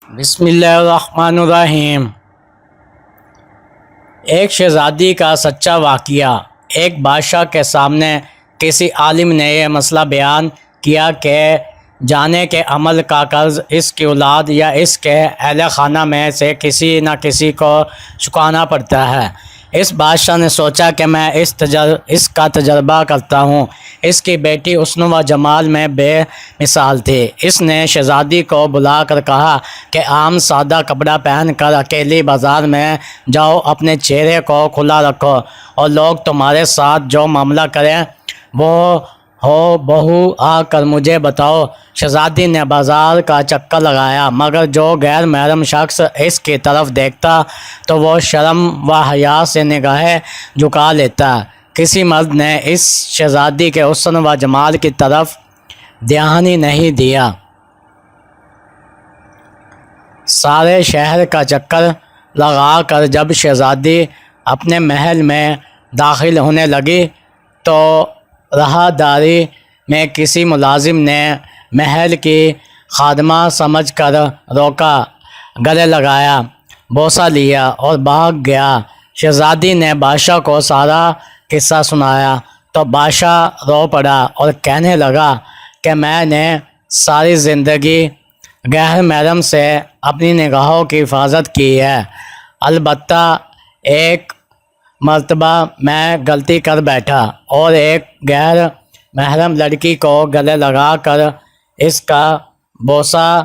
بسم اللہ الرحمن الرحیم۔ ایک شہزادی کا سچا واقعہ۔ ایک بادشاہ کے سامنے کسی عالم نے یہ مسئلہ بیان کیا کہ جانے کے عمل کا قرض اس کی اولاد یا اس کے اہل خانہ میں سے کسی نہ کسی کو چکانا پڑتا ہے۔ اس بادشاہ نے سوچا کہ میں اس کا تجربہ کرتا ہوں۔ اس کی بیٹی حسن و جمال میں بے مثال تھی۔ اس نے شہزادی کو بلا کر کہا کہ عام سادہ کپڑا پہن کر اکیلی بازار میں جاؤ، اپنے چہرے کو کھلا رکھو اور لوگ تمہارے ساتھ جو معاملہ کریں وہ ہو بہو آ کر مجھے بتاؤ۔ شہزادی نے بازار کا چکر لگایا، مگر جو غیر محرم شخص اس کی طرف دیکھتا تو وہ شرم و حیا سے نگاہیں جھکا لیتا۔ کسی مرد نے اس شہزادی کے حسن و جمال کی طرف دھیان ہی نہیں دیا۔ سارے شہر کا چکر لگا کر جب شہزادی اپنے محل میں داخل ہونے لگی تو راہداری میں کسی ملازم نے محل کی خادمہ سمجھ کر روکا، گلے لگایا، بوسہ لیا اور بھاگ گیا۔ شہزادی نے بادشاہ کو سارا قصہ سنایا تو بادشاہ رو پڑا اور کہنے لگا کہ میں نے ساری زندگی غیر محرم سے اپنی نگاہوں کی حفاظت کی ہے، البتہ ایک مرتبہ میں غلطی کر بیٹھا اور ایک غیر محرم لڑکی کو گلے لگا کر اس کا بوسہ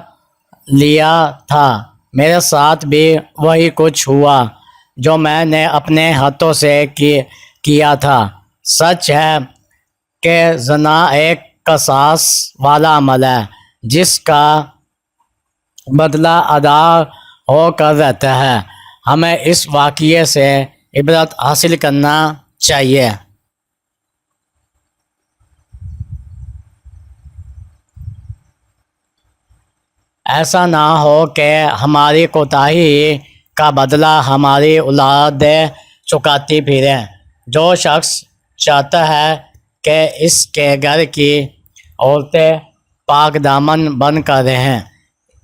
لیا تھا۔ میرے ساتھ بھی وہی کچھ ہوا جو میں نے اپنے ہاتھوں سے کیا تھا۔ سچ ہے کہ زنا ایک قصاص والا عمل ہے جس کا بدلہ ادا ہو کر رہتا ہے۔ ہمیں اس واقعے سے عبرت حاصل کرنا چاہیے۔ ایسا نہ ہو کہ ہماری کوتاہی کا بدلہ ہماری اولادیں چکاتی پھریں۔ جو شخص چاہتا ہے کہ اس کے گھر کی عورتیں پاک دامن بن کر رہیں،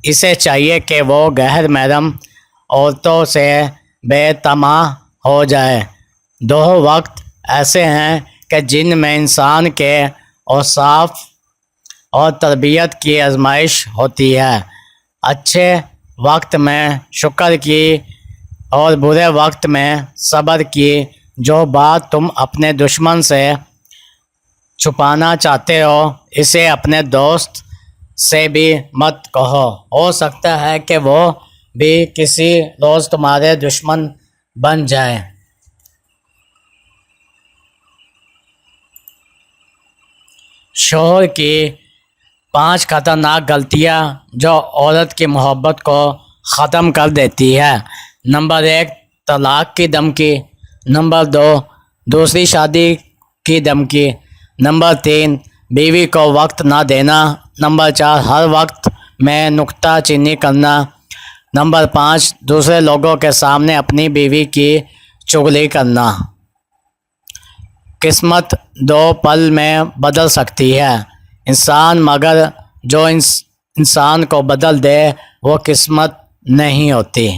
اسے چاہیے کہ وہ غیر محرم عورتوں سے بے طمع ہو جائے۔ دو وقت ایسے ہیں کہ جن میں انسان کے اوصاف اور تربیت کی آزمائش ہوتی ہے۔ اچھے وقت میں شکر کی اور برے وقت میں صبر کی۔ جو بات تم اپنے دشمن سے چھپانا چاہتے ہو اسے اپنے دوست سے بھی مت کہو، ہو سکتا ہے کہ وہ بھی کسی روز تمہارے دشمن بن جائے۔ شوہر کی 5 خطرناک غلطیاں جو عورت کی محبت کو ختم کر دیتی ہے۔ نمبر 1، طلاق کی دھمکی۔ نمبر 2، دوسری شادی کی دھمکی۔ نمبر 3، بیوی کو وقت نہ دینا۔ نمبر 4، ہر وقت میں نکتہ چینی کرنا۔ نمبر 5، دوسرے لوگوں کے سامنے اپنی بیوی کی چغلی کرنا۔ قسمت 2 پل میں بدل سکتی ہے انسان، مگر جو انسان کو بدل دے وہ قسمت نہیں ہوتی۔